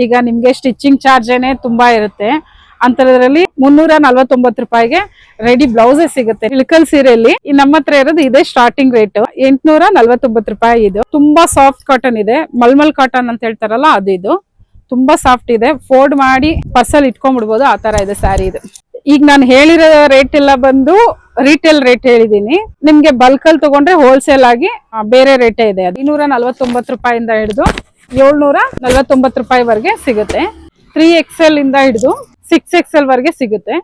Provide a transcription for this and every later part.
ಈಗ ನಿಮ್ಗೆ stitching charge ಏನೇ ತುಂಬಾ ಇರುತ್ತೆ. ಅಂತದ್ರಲ್ಲಿ 349 ರೂಪಾಯಿಗೆ ರೆಡಿ ಬ್ಲೌಸೇ ಸಿಗುತ್ತೆ. ಇಳಕಲ್ ಸೀರೆಯಲ್ಲಿ ನಮ್ಮ ಹತ್ರ ಇರೋದು ಇದೇ ಸ್ಟಾರ್ಟಿಂಗ್ ರೇಟ್ 849 ರೂಪಾಯಿ. ಇದು ತುಂಬಾ ಸಾಫ್ಟ್ ಕಾಟನ್ ಇದೆ, ಮಲ್ಮಲ್ ಕಾಟನ್ ಅಂತ ಹೇಳ್ತಾರಲ್ಲ ಅದು. ಇದು ತುಂಬಾ ಸಾಫ್ಟ್ ಇದೆ, ಫೋಲ್ಡ್ ಮಾಡಿ ಪರ್ಸಲ್ ಇಟ್ಕೊಂಡ್ಬಿಡ್ಬೋದು, ಆ ತರ ಇದೆ ಸ್ಯಾರಿ ಇದು. ಈಗ ನಾನು ಹೇಳಿರೋ ರೇಟ್ ಎಲ್ಲ ಬಂದು ರಿಟೇಲ್ ರೇಟ್ ಹೇಳಿದೀನಿ. ನಿಮ್ಗೆ ಬಲ್ಕ್ ಅಲ್ಲಿ ತಗೊಂಡ್ರೆ ಹೋಲ್ಸೇಲ್ ಆಗಿ ಬೇರೆ ರೇಟೇ ಇದೆ. 249 ರೂಪಾಯಿಂದ ಹಿಡಿದು 749 ರೂಪಾಯಿವರೆಗೆ ಸಿಗುತ್ತೆ. 3XL ಇಂದ ಹಿಡಿದು 6XL ವರೆಗೆ ಸಿಗುತ್ತೆ.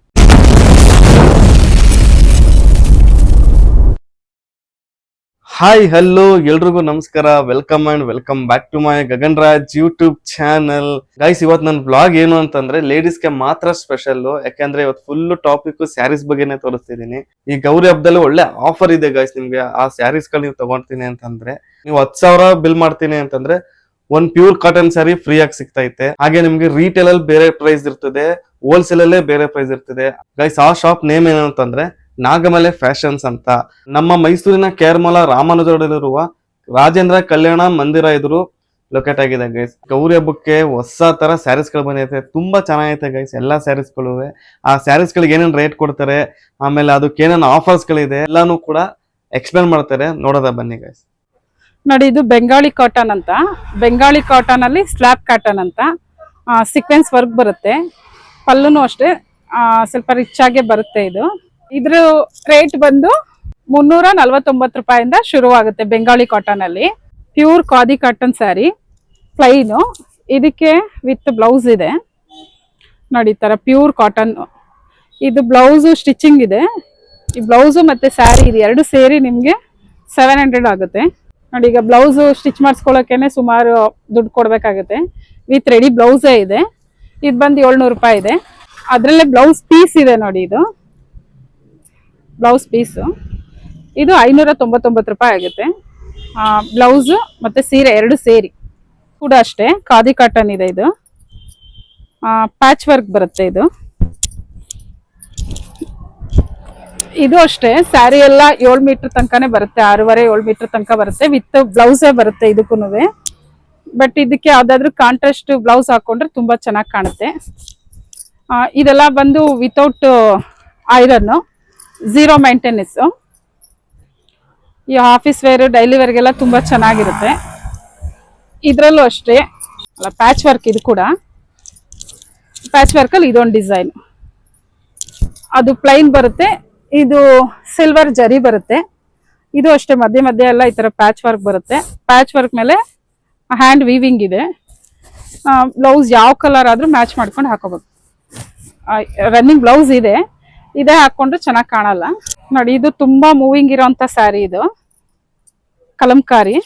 ಹಾಯ್ ಹಲೋ ಎಲ್ರಿಗೂ ನಮಸ್ಕಾರ, welcome and welcome back to my Gagan Raj YouTube channel. Guys, ಇವತ್ತು ನನ್ನ ಬ್ಲಾಗ್ ಏನು ಅಂತಂದ್ರೆ ಲೇಡೀಸ್ಗೆ ಮಾತ್ರ ಸ್ಪೆಷಲ್. ಯಾಕಂದ್ರೆ ಇವತ್ತು ಫುಲ್ ಟಾಪಿಕ್ ಸ್ಯಾರೀಸ್ ಬಗ್ಗೆನೇ ತೋರಿಸ್ತಿದೀನಿ. ಈ ಗೌರಿ ಹಬ್ಬದಲ್ಲಿ ಒಳ್ಳೆ ಆಫರ್ ಇದೆ ಗೈಸ್. ನಿಮ್ಗೆ ಆ ಸ್ಯಾರೀಸ್ ಗಳು ನೀವು ತಗೊಂತೀನಿ ಅಂತಂದ್ರೆ, ನೀವು 10,000 ಬಿಲ್ ಮಾಡ್ತೀನಿ ಅಂತಂದ್ರೆ ಒಂದ್ ಪ್ಯೂರ್ ಕಾಟನ್ ಸ್ಯಾರಿ ಫ್ರೀ ಆಗಿ ಸಿಗ್ತೈತೆ. ಹಾಗೆ ನಿಮ್ಗೆ ರಿಟೇಲ್ ಅಲ್ಲಿ ಬೇರೆ ಪ್ರೈಸ್ ಇರ್ತದೆ, ಹೋಲ್ಸೇಲ್ ಅಲ್ಲೇ ಬೇರೆ ಪ್ರೈಸ್ ಇರ್ತದೆ. ಗೈಸ್, ಆ ಶಾಪ್ ನೇಮ್ ಏನು ಅಂತಂದ್ರೆ ನಾಗಮಲೆ ಫ್ಯಾಷನ್ಸ್ ಅಂತ. ನಮ್ಮ ಮೈಸೂರಿನ ಕೇರ್ಮಲ ರಾಮಾನುಜರಲ್ಲಿರುವ ರಾಜೇಂದ್ರ ಕಲ್ಯಾಣ ಮಂದಿರ ಎದುರು ಲೊಕೇಟ್ ಆಗಿದೆ ಗೈಸ್. ಗೌರಿ ಹಬ್ಬಕ್ಕೆ ಹೊಸ ತರ ಸ್ಯಾರೀಸ್ ಗಳು ಬಂದೈತೆ, ತುಂಬಾ ಚೆನ್ನಾಗೈತೆ ಗೈಸ್. ಎಲ್ಲಾ ಸ್ಯಾರೀಸ್ ಗಳು, ಆ ಸ್ಯಾರೀಸ್ ಗಳಿಗೆ ಏನೇನ್ ರೇಟ್ ಕೊಡ್ತಾರೆ, ಆಮೇಲೆ ಅದಕ್ಕೆ ಏನೇನ್ ಆಫರ್ಸ್ ಗಳಿದೆ ಎಲ್ಲಾನು ಕೂಡ ಎಕ್ಸ್ಪ್ಲೇನ್ ಮಾಡ್ತಾರೆ. ನೋಡೋದ ಬನ್ನಿ ಗೈಸ್. ನೋಡಿ, ಇದು ಬೆಂಗಾಳಿ ಕಾಟನ್ ಅಂತ. ಬೆಂಗಾಳಿ ಕಾಟನ್ ಅಲ್ಲಿ ಸ್ಲ್ಯಾಬ್ ಕಾಟನ್ ಅಂತ ಸೀಕ್ವೆನ್ಸ್ ವರ್ಕ್ ಬರುತ್ತೆ. ಪಲ್ಲುನು ಅಷ್ಟೇ ಸ್ವಲ್ಪ ರಿಚ್ ಆಗೇ ಬರುತ್ತೆ. ಇದ್ರ ರೇಟ್ ಬಂದು 349 ರೂಪಾಯಿಂದ ಶುರುವಾಗುತ್ತೆ. ಬೆಂಗಾಳಿ ಕಾಟನ್ ಅಲ್ಲಿ pure khadi cotton sari, plain. ಇದಕ್ಕೆ ವಿತ್ ಬ್ಲೌಸ್ ಇದೆ ನೋಡಿ, ಈ ತರ ಪ್ಯೂರ್ ಕಾಟನ್. ಇದು ಬ್ಲೌಸು ಸ್ಟಿಚಿಂಗ್ ಇದೆ. ಈ ಬ್ಲೌಸು ಮತ್ತೆ ಸ್ಯಾರಿ ಇದು ಎರಡು ಸೇರಿ ನಿಮ್ಗೆ 700 ಆಗುತ್ತೆ ನೋಡಿ. ಈಗ ಬ್ಲೌಸ್ ಸ್ಟಿಚ್ ಮಾಡಿಸ್ಕೊಳ್ಳೋಕೆನೆ ಸುಮಾರು ದುಡ್ಡು ಕೊಡ್ಬೇಕಾಗುತ್ತೆ. ವಿತ್ ರೆಡಿ ಬ್ಲೌಸೇ ಇದೆ. ಇದು ಬಂದು 700 ರೂಪಾಯಿ ಇದೆ. ಅದರಲ್ಲೇ ಬ್ಲೌಸ್ ಪೀಸ್ ಇದೆ ನೋಡಿ, ಇದು ಬ್ಲೌಸ್ ಪೀಸು. ಇದು 599 ರೂಪಾಯಿ ಆಗುತ್ತೆ. ಬ್ಲೌಸು ಮತ್ತೆ ಸೀರೆ ಎರಡು ಸೇರಿ ಕೂಡ ಅಷ್ಟೇ ಖಾದಿ ಕಾಟನ್ ಇದೆ. ಇದು ಪ್ಯಾಚ್ ವರ್ಕ್ ಬರುತ್ತೆ. ಇದು ಅಷ್ಟೇ ಸ್ಯಾರಿ ಎಲ್ಲ 7 ಮೀಟರ್ ತನಕನೇ ಬರುತ್ತೆ, 6.5-7 ಮೀಟರ್ ತನಕ ಬರುತ್ತೆ. ವಿತ್ ಬ್ಲೌಸೇ ಬರುತ್ತೆ ಇದಕ್ಕೂ. ಬಟ್ ಇದಕ್ಕೆ ಯಾವ್ದಾದ್ರು ಕಾಂಟ್ರಾಸ್ಟ್ ಬ್ಲೌಸ್ ಹಾಕೊಂಡ್ರೆ ತುಂಬಾ ಚೆನ್ನಾಗಿ ಕಾಣುತ್ತೆ. ಇದೆಲ್ಲ ಬಂದು ವಿತೌಟ್ ಐರನ್, 0 ಮೇಂಟೆನೆನ್ಸ್. ಈ ಆಫೀಸ್ ವೇರ್, ಡೈಲಿ ವೇರ್ಗೆಲ್ಲ ತುಂಬಾ ಚೆನ್ನಾಗಿರುತ್ತೆ. ಇದ್ರಲ್ಲೂ ಅಷ್ಟೇ ಅಲ್ಲ, ಪ್ಯಾಚ್ ವರ್ಕ್. ಇದು ಕೂಡ ಪ್ಯಾಚ್ ವರ್ಕ್ ಅಲ್ಲಿ ಇದೊಂದು ಡಿಸೈನ್, ಅದು ಪ್ಲೈನ್ ಬರುತ್ತೆ. ಇದು ಸಿಲ್ವರ್ ಜರಿ ಬರುತ್ತೆ. ಇದು ಅಷ್ಟೇ ಮಧ್ಯೆ ಮಧ್ಯೆ ಎಲ್ಲ ಈ ತರ ಪ್ಯಾಚ್ ವರ್ಕ್ ಬರುತ್ತೆ. ಪ್ಯಾಚ್ ವರ್ಕ್ ಮೇಲೆ ಹ್ಯಾಂಡ್ ವೀವಿಂಗ್ ಇದೆ. ಬ್ಲೌಸ್ ಯಾವ ಕಲರ್ ಆದ್ರೂ ಮ್ಯಾಚ್ ಮಾಡ್ಕೊಂಡು ಹಾಕೋಬಹುದು. ರನ್ನಿಂಗ್ ಬ್ಲೌಸ್ ಇದೆ, ಇದೇ ಹಾಕೊಂಡ್ರೆ ಚೆನ್ನಾಗಿ ಕಾಣಲ್ಲ ನೋಡಿ. ಇದು ತುಂಬಾ ಮೂವಿಂಗ್ ಇರೋಂತ ಸ್ಯಾರಿ, ಇದು ಕಲಂಕಾರಿ.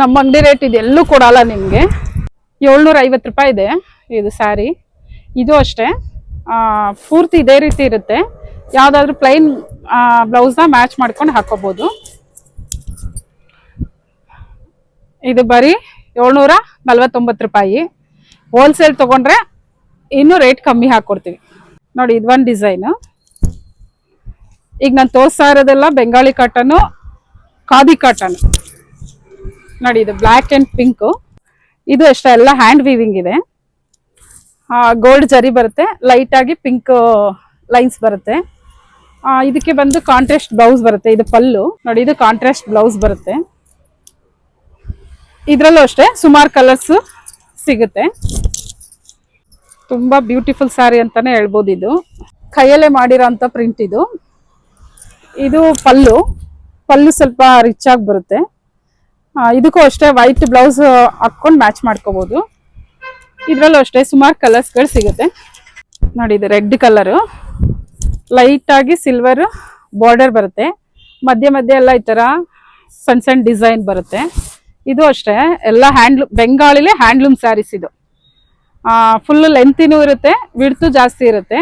ನಮ್ಮ ಅಂಗಡಿ ರೇಟ್ ಇದೆಲ್ಲೂ ಕೊಡಲ್ಲ ನಿಮ್ಗೆ. 750 ರೂಪಾಯಿ ಇದೆ ಇದು ಸ್ಯಾರಿ. ಇದು ಅಷ್ಟೇ ಪೂರ್ತಿ ಇದೇ ರೀತಿ ಇರುತ್ತೆ. ಯಾವ್ದಾದ್ರು ಪ್ಲೈನ್ ಬ್ಲೌಸ್ನ ಮ್ಯಾಚ್ ಮಾಡ್ಕೊಂಡು ಹಾಕೋಬಹುದು. ಇದು ಬರೀ 749 ರೂಪಾಯಿ. ಹೋಲ್ಸೇಲ್ ತಗೊಂಡ್ರೆ ಇನ್ನೂ ರೇಟ್ ಕಮ್ಮಿ ಹಾಕೊಡ್ತೀವಿ ನೋಡಿ. ಇದೊಂದು ಡಿಸೈನ್. ಈಗ ನಾನು ತೋರಿಸ್ತಾ ಇರೋದೆಲ್ಲ ಬೆಂಗಾಳಿ ಕಾಟನ್, ಖಾದಿ ಕಾಟನ್ ನೋಡಿ. ಇದು ಬ್ಲ್ಯಾಕ್ ಅಂಡ್ ಪಿಂಕ್. ಇದು ಅಷ್ಟೇ ಎಲ್ಲ ಹ್ಯಾಂಡ್ ವೀವಿಂಗ್ ಇದೆ. ಗೋಲ್ಡ್ ಜರಿ ಬರುತ್ತೆ, ಲೈಟ್ ಆಗಿ ಪಿಂಕ್ ಲೈನ್ಸ್ ಬರುತ್ತೆ. ಇದಕ್ಕೆ ಬಂದು ಕಾಂಟ್ರಾಸ್ಟ್ ಬ್ಲೌಸ್ ಬರುತ್ತೆ. ಇದು ಪಲ್ಲು ನೋಡಿ, ಇದು ಕಾಂಟ್ರಾಸ್ಟ್ ಬ್ಲೌಸ್ ಬರುತ್ತೆ. ಇದ್ರಲ್ಲೂ ಅಷ್ಟೇ ಸುಮಾರು ಕಲರ್ಸ್ ಸಿಗುತ್ತೆ. ತುಂಬಾ ಬ್ಯೂಟಿಫುಲ್ ಸ್ಯಾರಿ ಅಂತಾನೆ ಹೇಳ್ಬೋದು. ಇದು ಕೈಯಲ್ಲೇ ಮಾಡಿರೋಂಥ ಪ್ರಿಂಟ್. ಇದು ಪಲ್ಲು ಸ್ವಲ್ಪ ರಿಚ್ ಆಗಿ ಬರುತ್ತೆ. ಇದಕ್ಕೂ ಅಷ್ಟೇ ವೈಟ್ ಬ್ಲೌಸ್ ಹಾಕೊಂಡು ಮ್ಯಾಚ್ ಮಾಡ್ಕೋಬಹುದು. ಇದ್ರಲ್ಲೂ ಅಷ್ಟೇ ಸುಮಾರು ಕಲರ್ಸ್ಗಳು ಸಿಗುತ್ತೆ ನೋಡಿ. ಇದು ರೆಡ್ ಕಲರು, ಲೈಟ್ ಆಗಿ ಸಿಲ್ವರ್ ಬಾರ್ಡರ್ ಬರುತ್ತೆ. ಮಧ್ಯೆ ಮಧ್ಯೆ ಎಲ್ಲ ಈ ತರ ಸಣ್ಣ ಸಣ್ಣ ಡಿಸೈನ್ ಬರುತ್ತೆ. ಇದು ಅಷ್ಟೇ ಎಲ್ಲ ಬೆಂಗಾಳಿಲೇ ಹ್ಯಾಂಡ್ಲೂಮ್ ಸ್ಯಾರೀಸ್. ಇದು ಫುಲ್ ಲೆಂತಿನೂ ಇರುತ್ತೆ, ವಿಡ್ತು ಜಾಸ್ತಿ ಇರುತ್ತೆ.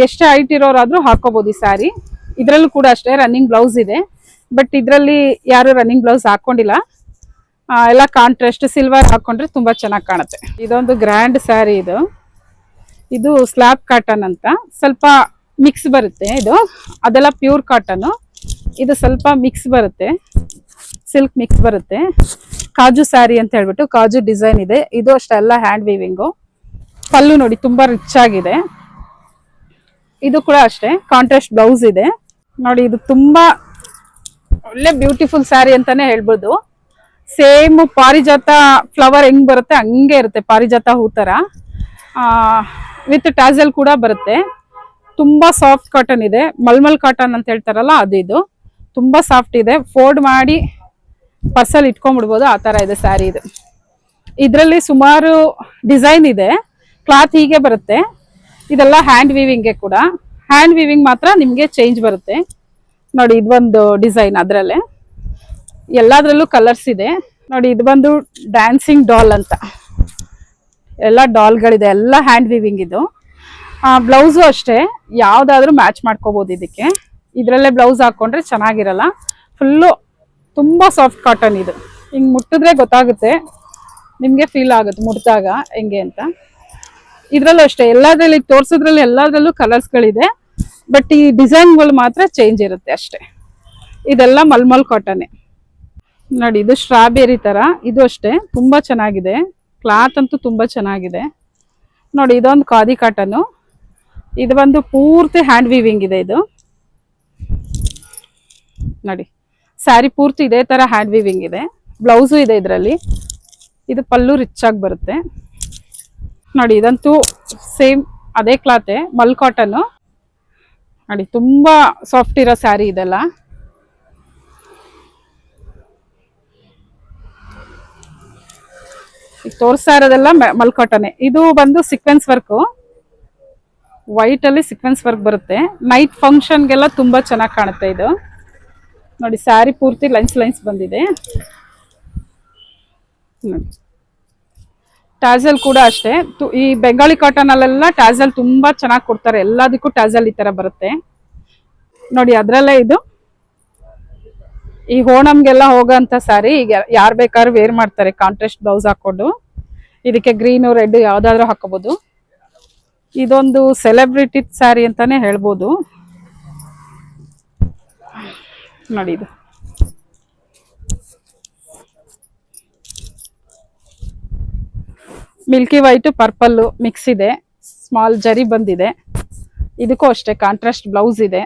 ಎಷ್ಟೇ ಹೈಟ್ ಇರೋರಾದ್ರೂ ಹಾಕೋಬಹುದು ಈ ಸ್ಯಾರಿ. ಇದ್ರಲ್ಲೂ ಕೂಡ ಅಷ್ಟೇ ರನ್ನಿಂಗ್ ಬ್ಲೌಸ್ ಇದೆ. ಬಟ್ ಇದರಲ್ಲಿ ಯಾರು ರನ್ನಿಂಗ್ ಬ್ಲೌಸ್ ಹಾಕೊಂಡಿಲ್ಲ. ಎಲ್ಲ ಕಾಂಟ್ರಾಸ್ಟ್ ಸಿಲ್ವರ್ ಹಾಕೊಂಡ್ರೆ ತುಂಬಾ ಚೆನ್ನಾಗಿ ಕಾಣುತ್ತೆ. ಇದೊಂದು ಗ್ರ್ಯಾಂಡ್ ಸ್ಯಾರಿ. ಇದು ಸ್ಲ್ಯಾಬ್ ಕಾಟನ್ ಅಂತ, ಸ್ವಲ್ಪ ಮಿಕ್ಸ್ ಬರುತ್ತೆ. ಅದೆಲ್ಲ ಪ್ಯೂರ್ ಕಾಟನ್. ಇದು ಸ್ವಲ್ಪ ಮಿಕ್ಸ್ ಬರುತ್ತೆ, ಸಿಲ್ಕ್ ಮಿಕ್ಸ್ ಬರುತ್ತೆ. ಕಾಜು ಸ್ಯಾರಿ ಅಂತ ಹೇಳ್ಬಿಟ್ಟು ಕಾಜು ಡಿಸೈನ್ ಇದೆ. ಇದು ಅಷ್ಟೇ ಎಲ್ಲ ಹ್ಯಾಂಡ್ ವೀವಿಂಗು. ಪಲ್ಲು ನೋಡಿ ತುಂಬಾ ರಿಚ್ ಆಗಿದೆ. ಇದು ಕೂಡ ಅಷ್ಟೇ ಕಾಂಟ್ರಾಸ್ಟ್ ಬ್ಲೌಸ್ ಇದೆ ನೋಡಿ. ಇದು ತುಂಬಾ ಒಳ್ಳೆ ಬ್ಯೂಟಿಫುಲ್ ಸ್ಯಾರಿ ಅಂತಾನೆ ಹೇಳ್ಬೋದು. ಸೇಮ್ ಪಾರಿಜಾತ ಫ್ಲವರ್ ಹೆಂಗ್ ಬರುತ್ತೆ ಹಂಗೆ ಇರುತ್ತೆ, ಪಾರಿಜಾತ ಹೂ ತರ. ವಿತ್ ಟ್ಯಾಸಲ್ ಕೂಡ ಬರುತ್ತೆ. ತುಂಬಾ ಸಾಫ್ಟ್ ಕಾಟನ್ ಇದೆ, ಮಲ್ಮಲ್ ಕಾಟನ್ ಅಂತ ಹೇಳ್ತಾರಲ್ಲ ಅದು. ಇದು ತುಂಬಾ ಸಾಫ್ಟ್ ಇದೆ, ಫೋಲ್ಡ್ ಮಾಡಿ ಪರ್ಸಲ್ ಇಟ್ಕೊಂಡ್ಬಿಡ್ಬೋದು ಆ ತರ ಇದೆ ಸ್ಯಾರಿ ಇದು. ಇದರಲ್ಲಿ ಸುಮಾರು ಡಿಸೈನ್ ಇದೆ. ಕ್ಲಾತ್ ಹೀಗೆ ಬರುತ್ತೆ. ಇದೆಲ್ಲ ಹ್ಯಾಂಡ್ ವೀವಿಂಗ್ಗೆ ಕೂಡ. ಹ್ಯಾಂಡ್ ವೀವಿಂಗ್ ಮಾತ್ರ ನಿಮ್ಗೆ ಚೇಂಜ್ ಬರುತ್ತೆ ನೋಡಿ. ಇದೊಂದು ಡಿಸೈನ್, ಅದ್ರಲ್ಲೇ ಎಲ್ಲಾದ್ರಲ್ಲೂ ಕಲರ್ಸ್ ಇದೆ ನೋಡಿ. ಇದು ಬಂದು ಡ್ಯಾನ್ಸಿಂಗ್ ಡಾಲ್ ಅಂತ, ಎಲ್ಲ ಡಾಲ್ಗಳಿದೆ, ಎಲ್ಲ ಹ್ಯಾಂಡ್ ವೀವಿಂಗ್ ಇದು. ಬ್ಲೌಸು ಅಷ್ಟೇ ಯಾವ್ದಾದ್ರು ಮ್ಯಾಚ್ ಮಾಡ್ಕೋಬಹುದು ಇದಕ್ಕೆ. ಇದ್ರಲ್ಲೇ ಬ್ಲೌಸ್ ಹಾಕೊಂಡ್ರೆ ಚೆನ್ನಾಗಿರಲ್ಲ. ಫುಲ್ಲು ತುಂಬಾ ಸಾಫ್ಟ್ ಕಾಟನ್ ಇದು. ಹಿಂಗ್ ಮುಟ್ಟಿದ್ರೆ ಗೊತ್ತಾಗುತ್ತೆ ನಿಮ್ಗೆ, ಫೀಲ್ ಆಗುತ್ತೆ ಮುಟ್ಟಾಗ ಹೆಂಗೆ ಅಂತ. ಇದ್ರಲ್ಲೂ ಅಷ್ಟೇ ಎಲ್ಲದ್ರಲ್ಲಿ ತೋರ್ಸೋದ್ರಲ್ಲಿ ಎಲ್ಲದ್ರಲ್ಲೂ ಕಲರ್ಸ್ಗಳಿದೆ. ಬಟ್ ಈ ಡಿಸೈನ್ಗಳು ಮಾತ್ರ ಚೇಂಜ್ ಇರುತ್ತೆ ಅಷ್ಟೇ. ಇದೆಲ್ಲ ಮಲ್ಮಲ್ ಕಾಟನ್ ನೋಡಿ. ಇದು ಸ್ಟ್ರಾಬೆರಿ ತರ. ಇದು ಅಷ್ಟೇ ತುಂಬಾ ಚೆನ್ನಾಗಿದೆ, ಕ್ಲಾತ್ ಅಂತೂ ತುಂಬಾ ಚೆನ್ನಾಗಿದೆ ನೋಡಿ. ಇದೊಂದು ಖಾದಿ ಕಾಟನ್. ಇದು ಬಂದು ಪೂರ್ತಿ ಹ್ಯಾಂಡ್ ವೀವಿಂಗ್ ಇದೆ. ಇದು ನೋಡಿ ಸ್ಯಾರಿ ಪೂರ್ತಿ ಇದೇ ತರ ಹ್ಯಾಂಡ್ ವೀವಿಂಗ್ ಇದೆ. ಬ್ಲೌಸು ಇದೆ ಇದರಲ್ಲಿ. ಇದು ಪಲ್ಲು ರಿಚ್ ಆಗಿ ಬರುತ್ತೆ ನೋಡಿ. ಇದಂತೂ ಸೇಮ್ ಅದೇ ಕ್ಲಾತೆ, ಮಲ್ ಕಾಟನ್ ನೋಡಿ. ತುಂಬಾ ಸಾಫ್ಟ್ ಇರೋ ಸ್ಯಾರಿ ಇದೆಲ್ಲ. ಈಗ ತೋರಿಸ್ತಾ ಇರೋದೆಲ್ಲ ಮಲ್ ಕಾಟನ್. ಇದು ಬಂದು ಸೀಕ್ವೆನ್ಸ್ ವರ್ಕ್, ವೈಟ್ ಅಲ್ಲಿ ಸೀಕ್ವೆನ್ಸ್ ವರ್ಕ್ ಬರುತ್ತೆ. ನೈಟ್ ಫಂಕ್ಷನ್ಗೆಲ್ಲ ತುಂಬಾ ಚೆನ್ನಾಗಿ ಕಾಣುತ್ತೆ ಇದು ನೋಡಿ. ಸ್ಯಾರಿ ಪೂರ್ತಿ ಲೈನ್ಸ್ ಲೈನ್ಸ್ ಬಂದಿದೆ ನೋಡಿ. ಟ್ಯಾಸಲ್ ಕೂಡ ಅಷ್ಟೇ. ಈ ಬೆಂಗಾಳಿ ಕಾಟನ್ ಅಲ್ಲೆಲ್ಲ ಟ್ಯಾಸಲ್ ತುಂಬಾ ಚೆನ್ನಾಗಿ ಕೊಡ್ತಾರೆ. ಎಲ್ಲದಕ್ಕೂ ಟ್ಯಾಸಲ್ ಈ ತರ ಬರುತ್ತೆ ನೋಡಿ. ಅದ್ರಲ್ಲೇ ಇದು ಈ ಓಣಂಗೆಲ್ಲ ಹೋಗೋಂಥ ಸ್ಯಾರಿ. ಈಗ ಯಾರು ಬೇಕಾದ್ರೂ ವೇರ್ ಮಾಡ್ತಾರೆ ಕಾಂಟ್ರಾಸ್ಟ್ ಬ್ಲೌಸ್ ಹಾಕೊಂಡು. ಇದಕ್ಕೆ ಗ್ರೀನು ರೆಡ್ ಯಾವ್ದಾದ್ರು ಹಾಕೋಬಹುದು. ಇದೊಂದು ಸೆಲೆಬ್ರಿಟಿ ಸ್ಯಾರಿ ಅಂತಾನೆ ಹೇಳ್ಬೋದು ನೋಡಿ. ಇದು ಮಿಲ್ಕಿ ವೈಟ್ ಪರ್ಪಲ್ ಮಿಕ್ಸ್ ಇದೆ, ಸ್ಮಾಲ್ ಜರಿ ಬಂದಿದೆ. ಇದಕ್ಕೂ ಅಷ್ಟೇ ಕಾಂಟ್ರಾಸ್ಟ್ ಬ್ಲೌಸ್ ಇದೆ.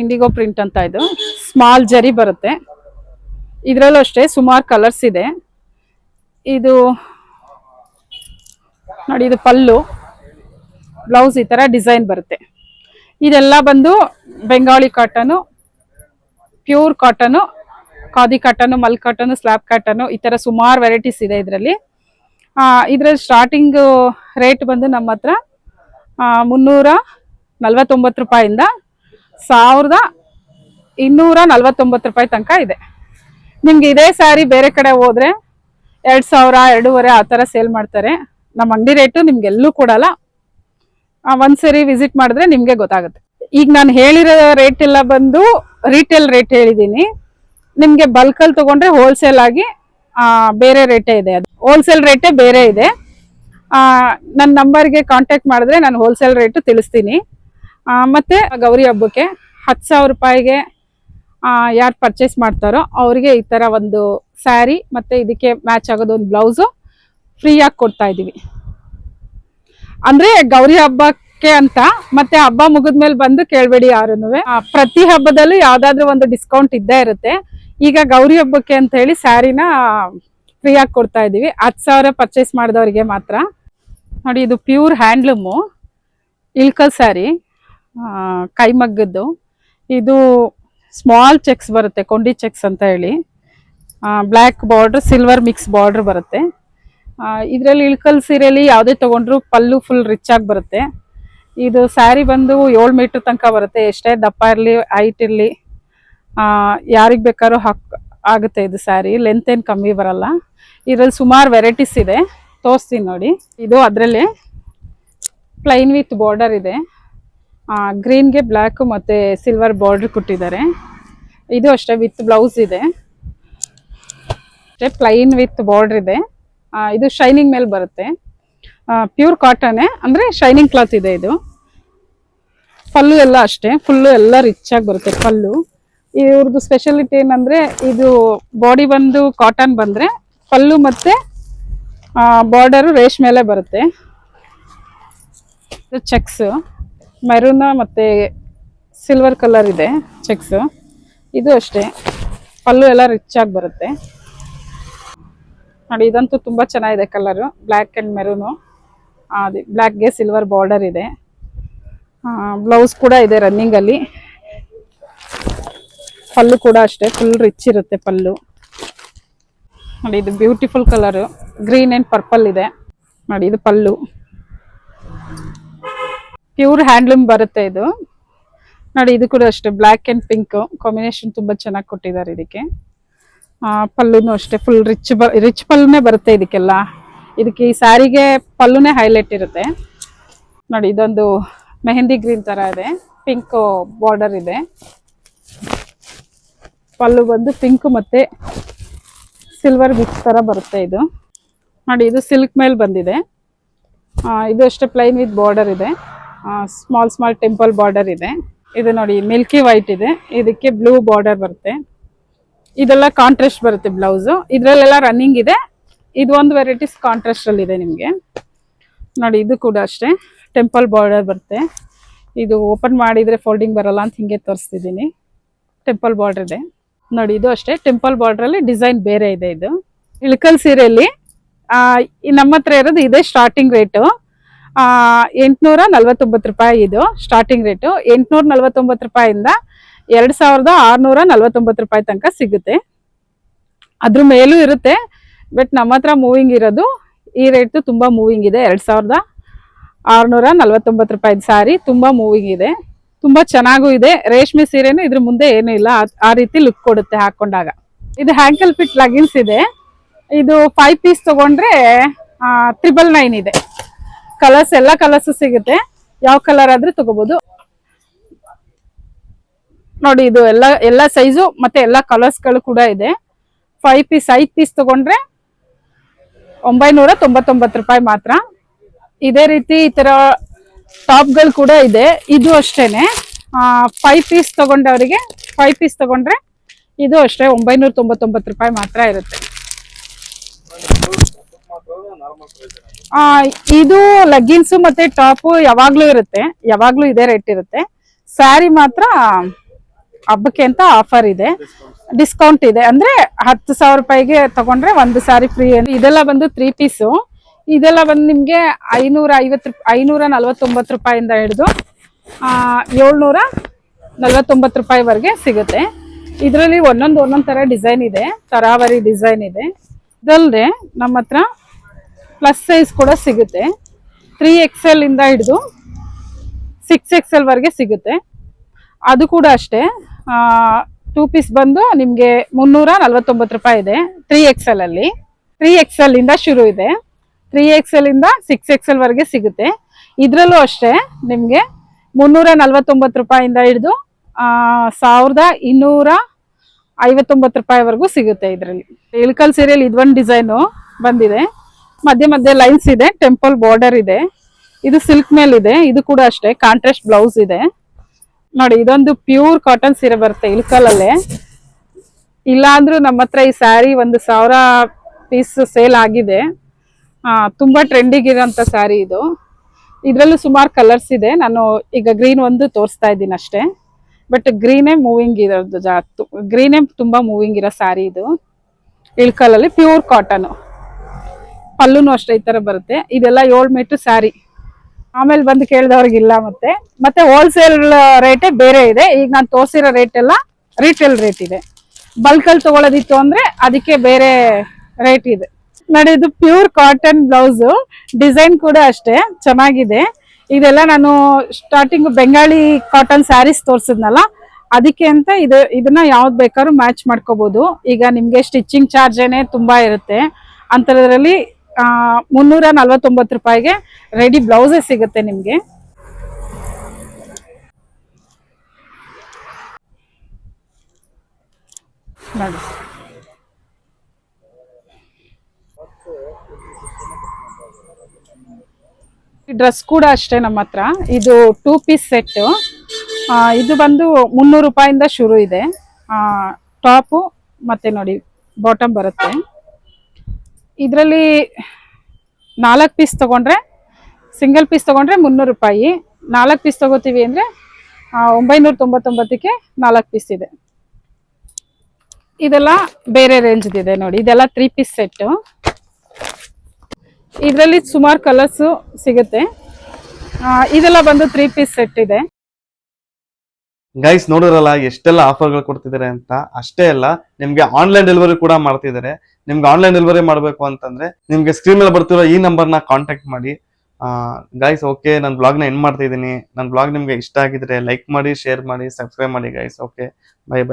ಇಂಡಿಗೋ ಪ್ರಿಂಟ್ ಅಂತ, ಇದು ಸ್ಮಾಲ್ ಜರಿ ಬರುತ್ತೆ. ಇದ್ರಲ್ಲೂ ಅಷ್ಟೇ ಸುಮಾರು ಕಲರ್ಸ್ ಇದೆ. ಇದು ನೋಡಿ, ಇದು ಪಲ್ಲು, ಬ್ಲೌಸ್ ಈ ತರ ಡಿಸೈನ್ ಬರುತ್ತೆ. ಇದೆಲ್ಲ ಬಂದು Bengali cotton, pure cotton, khadi cotton, mull cotton, slub cotton, ಈ ತರ ಸುಮಾರು ವೆರೈಟೀಸ್ ಇದೆ ಇದರಲ್ಲಿ. ಇದ್ರಲ್ಲಿ ಸ್ಟಾರ್ಟಿಂಗ್ ರೇಟ್ ಬಂದು ನಮ್ಮ ಹತ್ರ 349 ರೂಪಾಯಿಂದ 1249 ರೂಪಾಯಿ ತನಕ ಇದೆ. ನಿಮ್ಗೆ ಇದೇ ಸ್ಯಾರಿ ಬೇರೆ ಕಡೆ ಹೋದ್ರೆ 2000, 2,500 ಆ ತರ ಸೇಲ್ ಮಾಡ್ತಾರೆ. ನಮ್ಮ ಅಂಗಡಿ ರೇಟು ನಿಮ್ಗೆ ಎಲ್ಲೂ ಕೊಡಲ್ಲ. ಒಂದ್ಸರಿ ವಿಸಿಟ್ ಮಾಡಿದ್ರೆ ನಿಮ್ಗೆ ಗೊತ್ತಾಗುತ್ತೆ. ಈಗ ನಾನು ಹೇಳಿರೋ ರೇಟ್ ಎಲ್ಲ ಬಂದು ರಿಟೇಲ್ ರೇಟ್ ಹೇಳಿದೀನಿ. ನಿಮ್ಗೆ ಬಲ್ಕಲ್ಲಿ ತಗೊಂಡ್ರೆ ಹೋಲ್ಸೇಲ್ ಆಗಿ ಬೇರೆ ರೇಟೇ ಇದೆ. ಅದು ಹೋಲ್ಸೇಲ್ ರೇಟೇ ಬೇರೆ ಇದೆ. ನನ್ನ ನಂಬರ್ಗೆ ಕಾಂಟ್ಯಾಕ್ಟ್ ಮಾಡಿದ್ರೆ ನಾನು ಹೋಲ್ಸೇಲ್ ರೇಟು ತಿಳಿಸ್ತೀನಿ. ಮತ್ತೆ ಗೌರಿ ಹಬ್ಬಕ್ಕೆ 10,000 ರೂಪಾಯಿಗೆ ಯಾರು ಪರ್ಚೇಸ್ ಮಾಡ್ತಾರೋ ಅವರಿಗೆ ಈ ತರ ಒಂದು ಸ್ಯಾರಿ ಮತ್ತೆ ಇದಕ್ಕೆ ಮ್ಯಾಚ್ ಆಗೋದು ಒಂದು ಬ್ಲೌಸು ಫ್ರೀಯಾಗಿ ಕೊಡ್ತಾ ಇದೀವಿ. ಅಂದ್ರೆ ಗೌರಿ ಹಬ್ಬಕ್ಕೆ ಅಂತ. ಮತ್ತೆ ಹಬ್ಬ ಮುಗಿದ್ಮೇಲೆ ಬಂದು ಕೇಳಬೇಡಿ ಯಾರೂನುವೆ. ಪ್ರತಿ ಹಬ್ಬದಲ್ಲೂ ಯಾವ್ದಾದ್ರು ಒಂದು ಡಿಸ್ಕೌಂಟ್ ಇದ್ದೇ ಇರುತ್ತೆ. ಈಗ ಗೌರಿ ಹಬ್ಬಕ್ಕೆ ಅಂತ ಹೇಳಿ ಸ್ಯಾರಿನ ಫ್ರೀಯಾಗಿ ಕೊಡ್ತಾ ಇದೀವಿ. 10,000 ಪರ್ಚೇಸ್ ಮಾಡಿದವರಿಗೆ ಮಾತ್ರ. ನೋಡಿ, ಇದು ಪ್ಯೂರ್ ಹ್ಯಾಂಡ್ಲೂಮು ಇಳ್ಕಲ್ ಸ್ಯಾರಿ, ಕೈಮಗ್ಗದ್ದು. ಇದು ಸ್ಮಾಲ್ ಚೆಕ್ಸ್ ಬರುತ್ತೆ, ಕೊಂಡಿ ಚೆಕ್ಸ್ ಅಂತ ಹೇಳಿ. Black border, silver mix border ಬರುತ್ತೆ. ಇದರಲ್ಲಿ ಇಳ್ಕಲ್ ಸೀರೆಯಲ್ಲಿ ಯಾವುದೇ ತಗೊಂಡ್ರು ಪಲ್ಲು ಫುಲ್ ರಿಚ್ ಆಗಿ ಬರುತ್ತೆ. ಇದು ಸ್ಯಾರಿ ಬಂದು 7 ಮೀಟರ್ ತನಕ ಬರುತ್ತೆ. ಎಷ್ಟೇ ದಪ್ಪ ಇರಲಿ ಹೈಟ್ ಇರಲಿ ಯಾರಿಗೆ ಬೇಕಾದ್ರೂ ಆಗುತ್ತೆ. ಇದು ಸ್ಯಾರಿ ಲೆಂತ್ ಏನು ಕಮ್ಮಿ ಬರಲ್ಲ. ಇದರಲ್ಲಿ ಸುಮಾರು ವೆರೈಟೀಸ್ ಇದೆ, ತೋರಿಸ್ತೀನಿ ನೋಡಿ. ಇದು ಅದರಲ್ಲೇ ಪ್ಲೈನ್ ವಿತ್ ಬಾರ್ಡರ್ ಇದೆ. ಗ್ರೀನ್ಗೆ ಬ್ಲ್ಯಾಕ್ ಮತ್ತು ಸಿಲ್ವರ್ ಬಾರ್ಡರ್ ಕೊಟ್ಟಿದ್ದಾರೆ. ಇದು ಅಷ್ಟೇ ವಿತ್ ಬ್ಲೌಸ್ ಇದೆ. ಪ್ಲೈನ್ ವಿತ್ ಬಾರ್ಡರ್ ಇದೆ. ಇದು ಶೈನಿಂಗ್ ಮೇಲೆ ಬರುತ್ತೆ. ಪ್ಯೂರ್ ಕಾಟನ್ ಅಂದರೆ ಶೈನಿಂಗ್ ಕ್ಲಾತ್ ಇದೆ ಇದು. ಪಲ್ಲು ಎಲ್ಲ ಅಷ್ಟೇ ಫುಲ್ಲು ಎಲ್ಲ ರಿಚ್ ಆಗಿ ಬರುತ್ತೆ. ಪಲ್ಲು ಇವ್ರದ್ದು ಸ್ಪೆಷಾಲಿಟಿ ಏನಂದ್ರೆ ಇದು ಬಾಡಿ ಬಂದು ಕಾಟನ್ ಬಂದ್ರೆ ಪಲ್ಲು ಮತ್ತೆ ಬಾರ್ಡರ್ ರೇಷ್ಮೆಲೆ ಬರುತ್ತೆ. ಚೆಕ್ಸ್ ಮೆರೂನ್ ಮತ್ತೆ ಸಿಲ್ವರ್ ಕಲರ್ ಇದೆ ಚೆಕ್ಸ್. ಇದು ಅಷ್ಟೇ ಪಲ್ಲು ಎಲ್ಲ ರಿಚ್ ಆಗಿ ಬರುತ್ತೆ ನೋಡಿ. ಇದಂತೂ ತುಂಬಾ ಚೆನ್ನಾಗಿದೆ ಕಲರ್, ಬ್ಲ್ಯಾಕ್ ಅಂಡ್ ಮೆರೂನು. ಬ್ಲ್ಯಾಕ್ಗೆ ಸಿಲ್ವರ್ ಬಾರ್ಡರ್ ಇದೆ. ಬ್ಲೌಸ್ ಕೂಡ ಇದೆ ರನ್ನಿಂಗ್ ಅಲ್ಲಿ. ಪಲ್ಲು ಕೂಡ ಅಷ್ಟೇ ಫುಲ್ ರಿಚ್ ಇರುತ್ತೆ ಪಲ್ಲು ನೋಡಿ. ಇದು beautiful colour, green and purple ಇದೆ ನೋಡಿ. ಇದು ಪಲ್ಲು ಪ್ಯೂರ್ ಹ್ಯಾಂಡ್ಲೂಮ್ ಬರುತ್ತೆ ಇದು ನೋಡಿ. ಇದು ಕೂಡ ಅಷ್ಟೇ ಬ್ಲ್ಯಾಕ್ ಅಂಡ್ ಪಿಂಕ್ ಕಾಂಬಿನೇಷನ್ ತುಂಬಾ ಚೆನ್ನಾಗಿ ಕೊಟ್ಟಿದ್ದಾರೆ ಇದಕ್ಕೆ. ಪಲ್ಲುನು ಅಷ್ಟೇ ಫುಲ್ ರಿಚ್ ಪಲ್ಲುನೇ ಬರುತ್ತೆ ಇದಕ್ಕೆಲ್ಲ. ಇದಕ್ಕೆ ಈ ಸ್ಯಾರಿಗೆ ಪಲ್ಲುನೇ ಹೈಲೈಟ್ ಇರುತ್ತೆ ನೋಡಿ. ಇದೊಂದು ಮೆಹಂದಿ ಗ್ರೀನ್ ತರ ಇದೆ, ಪಿಂಕ್ ಬಾರ್ಡರ್ ಇದೆ. ಪಲ್ಲು ಬಂದು ಪಿಂಕ್ ಮತ್ತೆ ಸಿಲ್ವರ್ ಮಿಕ್ಸ್ ತರ ಬರುತ್ತೆ ಇದು ನೋಡಿ. ಇದು ಸಿಲ್ಕ್ ಮೇಲೆ ಬಂದಿದೆ. ಇದು ಅಷ್ಟೇ ಪ್ಲೈನ್ ವಿತ್ ಬಾರ್ಡರ್ ಇದೆ. ಸ್ಮಾಲ್ ಟೆಂಪಲ್ ಬಾರ್ಡರ್ ಇದೆ. ಇದು ನೋಡಿ ಮಿಲ್ಕಿ ವೈಟ್ ಇದೆ, ಇದಕ್ಕೆ ಬ್ಲೂ ಬಾರ್ಡರ್ ಬರುತ್ತೆ. ಇದೆಲ್ಲ ಕಾಂಟ್ರಾಸ್ಟ್ ಬರುತ್ತೆ ಬ್ಲೌಸ್. ಇದ್ರಲ್ಲೆಲ್ಲ ರನ್ನಿಂಗ್ ಇದೆ. ಇದು ಒಂದು ವೆರೈಟೀಸ್ ಕಾಂಟ್ರಾಸ್ಟ್ ಅಲ್ಲಿ ಇದೆ ನಿಮ್ಗೆ ನೋಡಿ. ಇದು ಕೂಡ ಅಷ್ಟೇ ಟೆಂಪಲ್ ಬಾರ್ಡರ್ ಬರುತ್ತೆ. ಇದು ಓಪನ್ ಮಾಡಿದ್ರೆ ಫೋಲ್ಡಿಂಗ್ ಬರಲ್ಲ ಅಂತ ಹಿಂಗೆ ತೋರಿಸ್ತಿದ್ದೀನಿ. ಟೆಂಪಲ್ ಬಾರ್ಡರ್ ಇದೆ ನೋಡಿ. ಇದು ಅಷ್ಟೇ ಟೆಂಪಲ್ ಬಾರ್ಡರ್ ಅಲ್ಲಿ ಡಿಸೈನ್ ಬೇರೆ ಇದೆ. ಇದು ಇಳಕಲ್ ಸೀರೆಯಲ್ಲಿ ನಮ್ಮ ಹತ್ರ ಇರೋದು ಇದೆ ಸ್ಟಾರ್ಟಿಂಗ್ ರೇಟು 849 ರೂಪಾಯಿ. ಇದು ಸ್ಟಾರ್ಟಿಂಗ್ ರೇಟು 849 ರೂಪಾಯಿಂದ 2649 ರೂಪಾಯಿ ತನಕ ಸಿಗುತ್ತೆ. ಅದ್ರ ಮೇಲೂ ಇರುತ್ತೆ, ಬಟ್ ನಮ್ಮ ಹತ್ರ ಮೂವಿಂಗ್ ಇರೋದು ಈ ರೇಟ್ ತುಂಬಾ ಮೂವಿಂಗ್ ಇದೆ. 2649 ರೂಪಾಯಿ ಸ್ಯಾರಿ ತುಂಬಾ ಮೂವಿಂಗ್ ಇದೆ, ತುಂಬಾ ಚೆನ್ನಾಗೂ ಇದೆ. ರೇಷ್ಮೆ ಸೀರೆನು ಇದ್ರ ಮುಂದೆ ಏನೂ ಇಲ್ಲ, ಆ ರೀತಿ ಲುಕ್ ಕೊಡುತ್ತೆ ಹಾಕೊಂಡಾಗ. ಇದು ಹ್ಯಾಂಕಲ್ ಫಿಟ್ ಲಗಿನ್ಸ್ ಇದೆ. ಇದು 5 ಪೀಸ್ ತಗೊಂಡ್ರೆ 999 ಇದೆ. ಕಲರ್ಸ್ ಎಲ್ಲ ಕಲರ್ಸ್ ಸಿಗುತ್ತೆ, ಯಾವ ಕಲರ್ ಆದ್ರೂ ತಗೋಬಹುದು ನೋಡಿ. ಇದು ಎಲ್ಲ ಸೈಜು ಮತ್ತೆ ಎಲ್ಲ ಕಲರ್ಸ್ ಗಳು ಕೂಡ ಇದೆ. 5 ಪೀಸ್ ತಗೊಂಡ್ರೆ 999 ರೂಪಾಯಿ ಮಾತ್ರ. ಇದೇ ರೀತಿ ಈ ತರ ಟಾಪ್ ಗಳು ಕೂಡ ಇದೆ. ಇದು ಅಷ್ಟೇನೆ 5 ಪೀಸ್ ತಗೊಂಡವರಿಗೆ 5 ಪೀಸ್ ತಗೊಂಡ್ರೆ ಇದು ಅಷ್ಟೇ 999 ರೂಪಾಯಿ ಮಾತ್ರ ಇರುತ್ತೆ. ಇದು ಲಗ್ಗಿನ್ಸ್ ಮತ್ತೆ ಟಾಪ್ ಯಾವಾಗ್ಲೂ ಇರುತ್ತೆ, ಯಾವಾಗ್ಲೂ ಇದೇ ರೇಟ್ ಇರುತ್ತೆ. ಸ್ಯಾರಿ ಮಾತ್ರ ಹಬ್ಬಕ್ಕೆ ಅಂತ ಆಫರ್ ಇದೆ, ಡಿಸ್ಕೌಂಟ್ ಇದೆ. ಅಂದ್ರೆ 10,000 ರೂಪಾಯಿಗೆ ತಗೊಂಡ್ರೆ ಒಂದು ಸ್ಯಾರಿ ಫ್ರೀ. ಇದೆಲ್ಲ ಬಂದು 3 ಪೀಸು. ಇದೆಲ್ಲ ಬಂದು ನಿಮ್ಗೆ 549 ರೂಪಾಯಿಂದ ಹಿಡಿದು 749 ರೂಪಾಯಿವರೆಗೆ ಸಿಗುತ್ತೆ. ಇದರಲ್ಲಿ ಒಂದೊಂದ್ ತರ ಡಿಸೈನ್ ಇದೆ, ತರಾವರಿ ಡಿಸೈನ್ ಇದೆ. ಇದಲ್ಲದೆ ನಮ್ಮ ಹತ್ರ ಪ್ಲಸ್ ಸೈಜ್ ಕೂಡ ಸಿಗುತ್ತೆ. 3XL ಇಂದ ಹಿಡಿದು 6XL ವರೆಗೆ ಸಿಗುತ್ತೆ. ಅದು ಕೂಡ ಅಷ್ಟೇ 2 ಪೀಸ್ ಬಂದು ನಿಮ್ಗೆ 349 ರೂಪಾಯಿ ಇದೆ 3XL ಅಲ್ಲಿ. 3XL ಇಂದ ಶುರು ಇದೆ, 3XL ಇಂದ 6XL ವರೆಗೆ ಸಿಗುತ್ತೆ. ಇದ್ರಲ್ಲೂ ಅಷ್ಟೇ ನಿಮ್ಗೆ 349 ರೂಪಾಯಿಂದ ಹಿಡಿದು 1259 ರೂಪಾಯಿವರೆಗೂ ಸಿಗುತ್ತೆ. ಇದರಲ್ಲಿ ಇಳಕಲ್ ಸೀರೆಯಲ್ಲಿ ಇದೊಂದು ಡಿಸೈನು ಬಂದಿದೆ, ಮಧ್ಯೆ ಲೈನ್ಸ್ ಇದೆ, ಟೆಂಪಲ್ ಬಾರ್ಡರ್ ಇದೆ. ಇದು ಸಿಲ್ಕ್ ಮೇಲೆ ಇದೆ. ಇದು ಕೂಡ ಅಷ್ಟೇ ಕಾಂಟ್ರಾಸ್ಟ್ ಬ್ಲೌಸ್ ಇದೆ ನೋಡಿ. ಇದೊಂದು ಪ್ಯೂರ್ ಕಾಟನ್ ಸೀರೆ ಬರುತ್ತೆ ಇಳಕಲಲ್ಲೇ. ಇಲ್ಲ ಅಂದ್ರೂ ನಮ್ಮ ಹತ್ರ ಈ ಸ್ಯಾರಿ 1,000 ಪೀಸ್ ಸೇಲ್ ಆಗಿದೆ. ತುಂಬಾ ಟ್ರೆಂಡಿಂಗ್ ಇರೋಂಥ ಸ್ಯಾರಿ ಇದು. ಇದ್ರಲ್ಲೂ ಸುಮಾರು ಕಲರ್ಸ್ ಇದೆ. ನಾನು ಈಗ ಗ್ರೀನ್ ಒಂದು ತೋರಿಸ್ತಾ ಇದ್ದೀನಿ ಅಷ್ಟೇ, ಬಟ್ ಗ್ರೀನೇ ಮೂವಿಂಗ್ ಇರೋದು ಗ್ರೀನೇ ತುಂಬಾ ಮೂವಿಂಗ್ ಇರೋ ಸ್ಯಾರಿ ಇದು. ಇಳಕಲಲ್ಲಿ ಪ್ಯೂರ್ ಕಾಟನ್. ಪಲ್ಲುನು ಅಷ್ಟೇ ಈ ತರ ಬರುತ್ತೆ. ಇದೆಲ್ಲ 7 ಮೀಟರ್ ಸ್ಯಾರಿ. ಆಮೇಲೆ ಬಂದು ಕೇಳಿದವ್ರಿಗಿಲ್ಲ. ಮತ್ತೆ ಹೋಲ್ಸೇಲ್ ರೇಟೇ ಬೇರೆ ಇದೆ. ಈಗ ನಾನು ತೋರಿಸಿರೋ ರೇಟ್ ಎಲ್ಲ ರಿಟೇಲ್ ರೇಟ್ ಇದೆ. ಬಲ್ಕಲ್ಲಿ ತಗೊಳ್ಳೋದಿತ್ತು ಅಂದ್ರೆ ಅದಕ್ಕೆ ಬೇರೆ ರೇಟ್ ಇದೆ ನೋಡಿ. ಇದು ಪ್ಯೂರ್ ಕಾಟನ್ ಬ್ಲೌಸ್, ಡಿಸೈನ್ ಕೂಡ ಅಷ್ಟೇ ಚೆನ್ನಾಗಿದೆ. ಇದೆಲ್ಲ ನಾನು ಸ್ಟಾರ್ಟಿಂಗ್ ಬೆಂಗಾಳಿ ಕಾಟನ್ ಸ್ಯಾರೀಸ್ ತೋರಿಸಿದ್ನಲ್ಲ, ಅದಕ್ಕೆ ಅಂತ ಇದನ್ನ ಯಾವ್ದು ಬೇಕಾದ್ರೂ ಮ್ಯಾಚ್ ಮಾಡ್ಕೋಬಹುದು. ಈಗ ನಿಮ್ಗೆ ಸ್ಟಿಚಿಂಗ್ ಚಾರ್ಜ್ ಏನೇ ತುಂಬಾ ಇರುತ್ತೆ, ಅಂತದ್ರಲ್ಲಿ 349 ರೂಪಾಯಿಗೆ ರೆಡಿ ಬ್ಲೌಸೇ ಸಿಗುತ್ತೆ ನಿಮ್ಗೆ. ನೋಡಿ ಡ್ರೆಸ್ ಕೂಡ ಅಷ್ಟೇ ನಮ್ಮ ಹತ್ರ. ಇದು 2 ಪೀಸ್ ಸೆಟ್. ಇದು ಬಂದು 300 ರೂಪಾಯಿಂದ ಶುರು ಇದೆ. ಟಾಪು ಮತ್ತೆ ನೋಡಿ ಬಾಟಮ್ ಬರುತ್ತೆ. ಇದರಲ್ಲಿ 4 ಪೀಸ್ ತಗೊಂಡ್ರೆ, ಸಿಂಗಲ್ ಪೀಸ್ ತಗೊಂಡ್ರೆ 300 ರೂಪಾಯಿ. 4 ಪೀಸ್ ತಗೋತೀವಿ ಅಂದರೆ 999ಕ್ಕೆ 4 ಪೀಸ್ ಇದೆ. ಇದೆಲ್ಲ ಬೇರೆ ರೇಂಜ್ದಿದೆ ನೋಡಿ, ಇದೆಲ್ಲ 3 ಪೀಸ್ ಸೆಟ್ಟು. ಇದರಲ್ಲಿ ಸುಮಾರು ಕಲರ್ಸು ಸಿಗುತ್ತೆ. ಇದೆಲ್ಲ ಬಂದು 3 ಪೀಸ್ ಸೆಟ್ ಇದೆ. ಗೈಸ್ ನೋಡಿರಲ್ಲ ಎಷ್ಟೆಲ್ಲ ಆಫರ್ಗಳು ಕೊಡ್ತಿದ್ದಾರೆ ಅಂತ. ಅಷ್ಟೇ ಅಲ್ಲ, ನಿಮ್ಗೆ ಆನ್ಲೈನ್ ಡೆಲಿವರಿ ಕೂಡ ಮಾಡ್ತಿದ್ದಾರೆ. ನಿಮ್ಗೆ ಆನ್ಲೈನ್ ಡೆಲಿವರಿ ಮಾಡಬೇಕು ಅಂತಂದ್ರೆ ನಿಮ್ಗೆ ಸ್ಕ್ರೀನ್ ಮೇಲೆ ಬರ್ತಿರೋ ಈ ನಂಬರ್ನ ಕಾಂಟ್ಯಾಕ್ಟ್ ಮಾಡಿ. ಗೈಸ್ ಓಕೆ, ನನ್ನ ಬ್ಲಾಗ್ನ ಎಂಡ್ ಮಾಡ್ತಾ ಇದ್ದೀನಿ. ನನ್ನ ಬ್ಲಾಗ್ ನಿಮ್ಗೆ ಇಷ್ಟ ಆಗಿದ್ರೆ ಲೈಕ್ ಮಾಡಿ, ಶೇರ್ ಮಾಡಿ, ಸಬ್ಸ್ಕ್ರೈಬ್ ಮಾಡಿ ಗೈಸ್. Okay, bye bye.